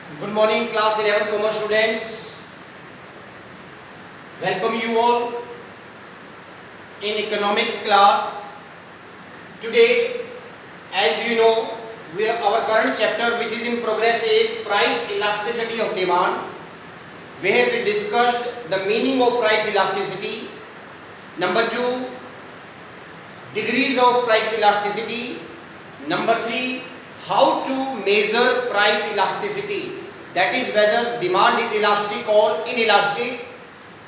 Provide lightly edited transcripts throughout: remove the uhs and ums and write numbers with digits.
Good morning, class 11 commerce students. Welcome you all in economics class. Today, as you know, our current chapter which is in progress is price elasticity of demand, where we discussed the meaning of price elasticity. Number 2, degrees of price elasticity. Number 3, how to measure price elasticity. That is whether demand is elastic or inelastic.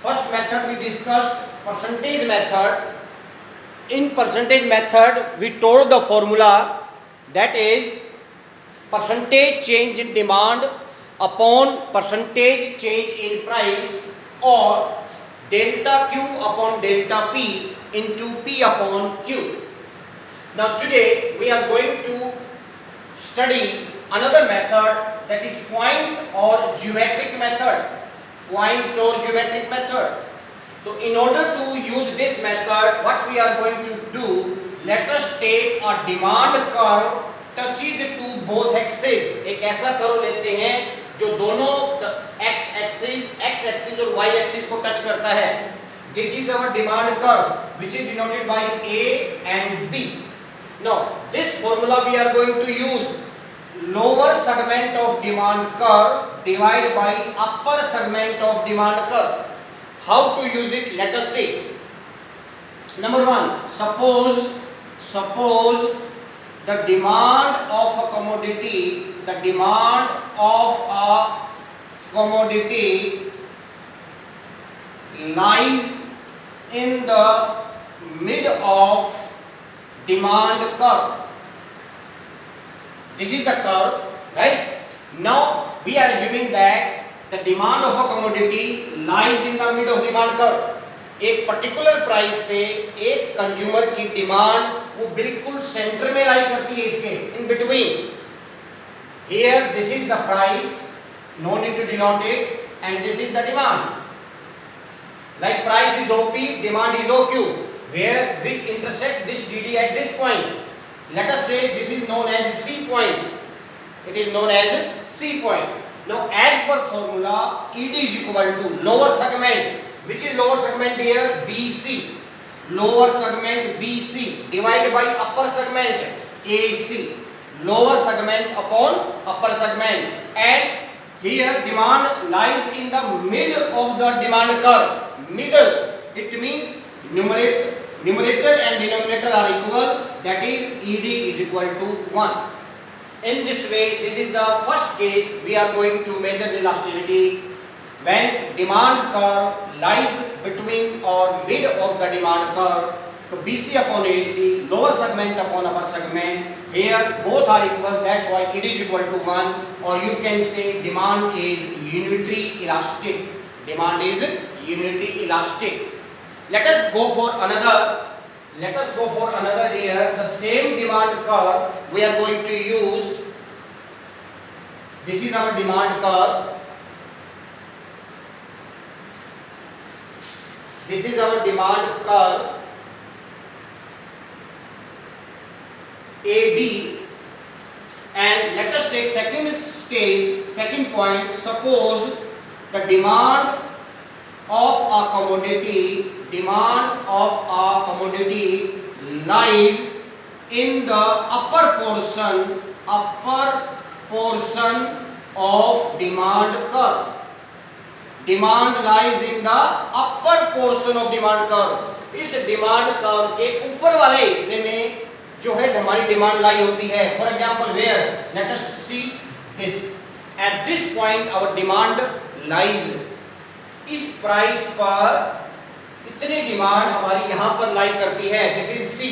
First method we discussed percentage method. In percentage method we told the formula, that is percentage change in demand upon percentage change in price, or delta Q upon delta P into P upon Q. Now today we are going to study another method, that is point or geometric method. Point or geometric method. So in order to use this method, what we are going to do, let us take a demand curve touches to both axes. एक ऐसा curve लेते हैं जो दोनों x axis और y axis को touch करता है. This is our demand curve which is denoted by A and B. Now this formula we are going to use lower segment of demand curve divided by upper segment of demand curve. How to use it? Let us see. Number 1, suppose the demand of a commodity, lies in the mid of demand curve. This is the curve, right? Now we are assuming that the demand of a commodity lies in the mid of demand curve. एक particular price पे एक consumer की demand वो बिल्कुल centre में लाई करती है, इसके in between. Here this is the price, no need to denote it, and this is the demand. Like price is OP, demand is OQ, which intersect this DD at this point. Let us say this is known as C point. It is known as C point. Now as per formula, ED is equal to lower segment. Which is lower segment here? BC. Lower segment BC divided by upper segment AC. Lower segment upon upper segment. And here demand lies in the mid of the demand curve. Middle. It means numerator and denominator are equal, that is ED is equal to 1. In this way, this is the first case we are going to measure the elasticity when demand curve lies between or mid of the demand curve. So BC upon AC, lower segment upon upper segment, here both are equal, that's why it is equal to 1, or you can say demand is unitary elastic. Demand is unitary elastic. Let us go for another here. The same demand curve we are going to use. This is our demand curve. This is our demand curve AB, and let us take second point. Suppose the demand of a commodity lies in the upper portion of demand curve. Demand lies in the upper portion of demand curve. इस demand curve के ऊपर वाले हिस्से में जो है हमारी demand lie होती है. For example where, let us see this. At this point our demand lies. इस प्राइस पर इतनी डिमांड हमारी यहां पर लाई करती है. This is C.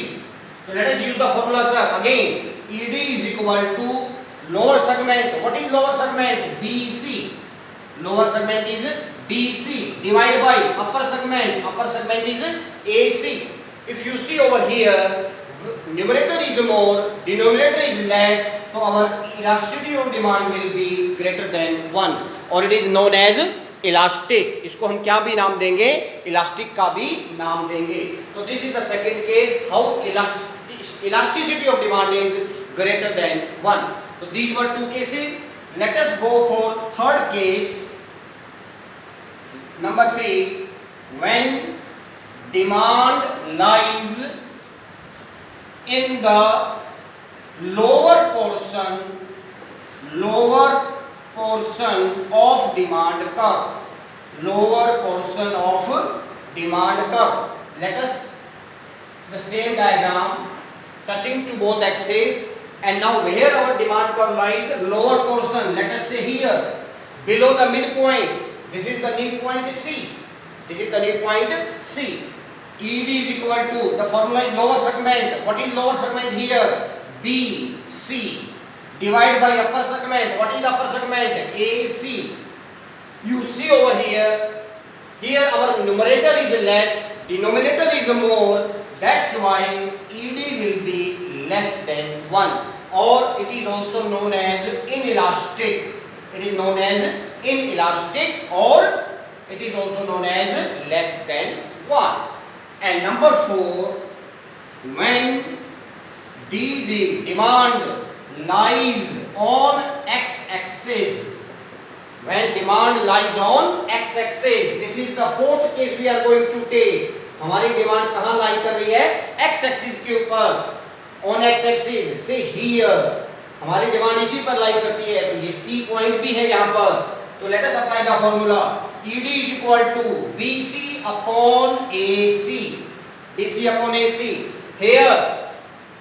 तो let us use the formula sir again. ED is equal to lower segment. What is lower segment? BC. Lower segment is BC divided by upper segment is AC. If you see over here, numerator is more, denominator is less, so our elasticity of demand will be greater than 1, or it is known as elastic. इसको हम क्या भी नाम देंगे? Elastic का भी नाम देंगे. तो this is the second case, how elasticity of demand is greater than 1. So these were two cases. Let us go for third case. Number 3, when demand lies in the lower portion of demand curve. Lower portion of demand curve. Let us the same diagram touching to both axes, and now where our demand curve lies, lower portion, let us say here below the midpoint. This is the new point C. This is the new point C. ED is equal to, the formula is lower segment. What is lower segment here? BC. Divide by upper segment. What is the upper segment? AC. You see over here, our numerator is less, denominator is more. That's why ED will be less than 1, or it is also known as inelastic. It is known as inelastic, or it is also known as less than 1. And number 4, when DD, demand, lies on x-axis. When demand lies on x-axis, this is the fourth case we are going to take. हमारी demand कहाँ लाई कर रही है? x-axis के ऊपर, on x-axis. Say here, हमारी demand इसी पर लाई करती है, तो ये C पॉइंट भी है यहाँ पर. तो let us apply the formula. ED is equal to BC upon AC. BC upon AC. Here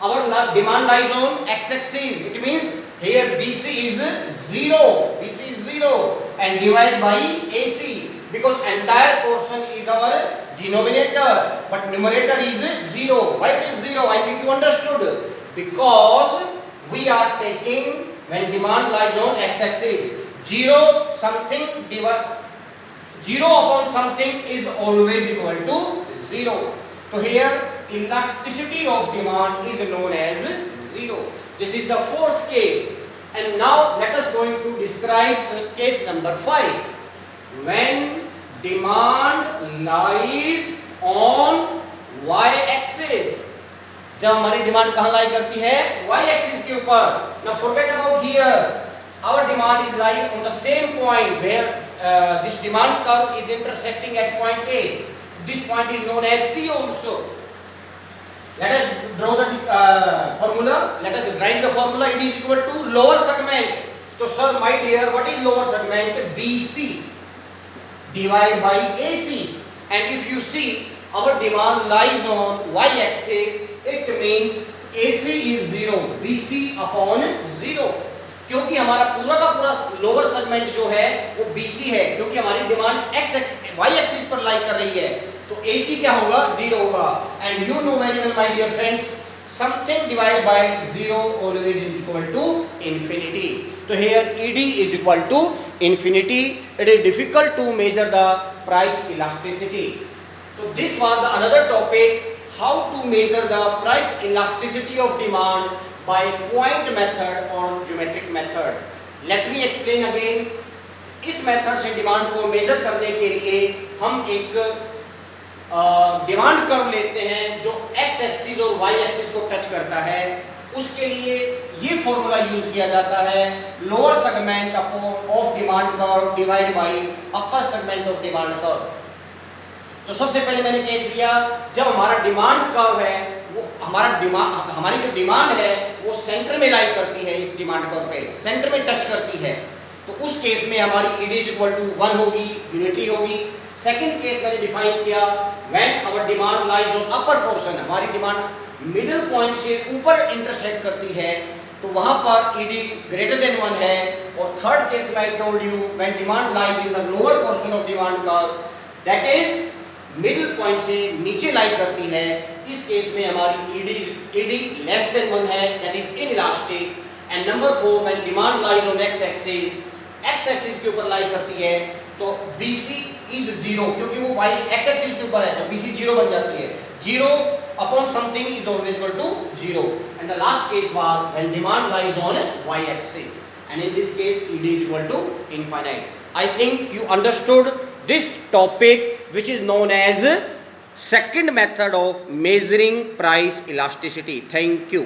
our demand lies on x-axis. It means here BC is 0. BC is 0 and divide by AC, because entire portion is our denominator, but numerator is 0. Why it is 0? I think you understood. Because we are taking, when demand lies on x-axis, 0 something divide 0 upon something is always equal to 0. So here elasticity of demand is known as 0. This is the fourth case. And now let us going to describe case number 5. When demand lies on y-axis. जब हमारी demand कहाँ लाई करती है? y-axis के ऊपर. Now forget about here. Our demand is lying on the same point where this demand curve is intersecting at point A. This point is known as C also. Let us draw the formula. Let us write the formula. It is equal to lower segment. So sir, my dear, what is lower segment? BC divided by AC. And if you see, our demand lies on y-axis. It means AC is 0. BC upon 0. क्योंकि हमारा पूरा का पूरा lower segment जो है वो BC है, क्योंकि हमारी डिमांड y एक्सिस पर लाई कर रही है, तो AC क्या होगा? 0 होगा. And you know very well my dear friends, something divided by 0 always is equal to infinity. तो here ED is equal to infinity. It is difficult to measure the price elasticity. तो this was the another topic, how to measure the price elasticity of demand by point method or geometric method. Let me explain again. इस method से demand को major करने के लिए हम एक demand curve लेते हैं जो x एक्सिस और y एक्सिस को टच करता है. उसके लिए ये फॉर्मूला यूज किया जाता है, lower segment of demand curve divide by upper segment of demand curve. तो सबसे पहले मैंने केस लिया, जब हमारा डिमांड कर्व है वो हमारी जो डिमांड है वो सेंटर में लाई करती है, इस डिमांड कर्व पे सेंटर में टच करती है, तो उस केस में हमारी ED इज इक्वल टू 1 होगी, यूनिटी होगी. सेकंड केस मैंने डिफाइन किया, when our demand lies on upper portion, हमारी डिमांड मिडिल पॉइंट से ऊपर इंटरसेक्ट करती है, तो वहां पर ED ग्रेटर देन 1 है. और थर्ड केस में I told you, when demand lies in the lower portion of demand curve, that is middle point से नीचे लाई करती है. इस केस में हमारी ED लेस देन 1 है, that is inelastic. And number 4, when demand lies on x axis के ऊपर लाई करती है, तो BC इज 0, क्योंकि वो y x एक्सिस के ऊपर है, तो BC 0 बन जाती है. 0 upon something is always equal to 0. And the last case was when demand lies on y axis, and in this case ED is equal to infinite. I think you understood this topic, which is known as second method of measuring price elasticity. Thank you.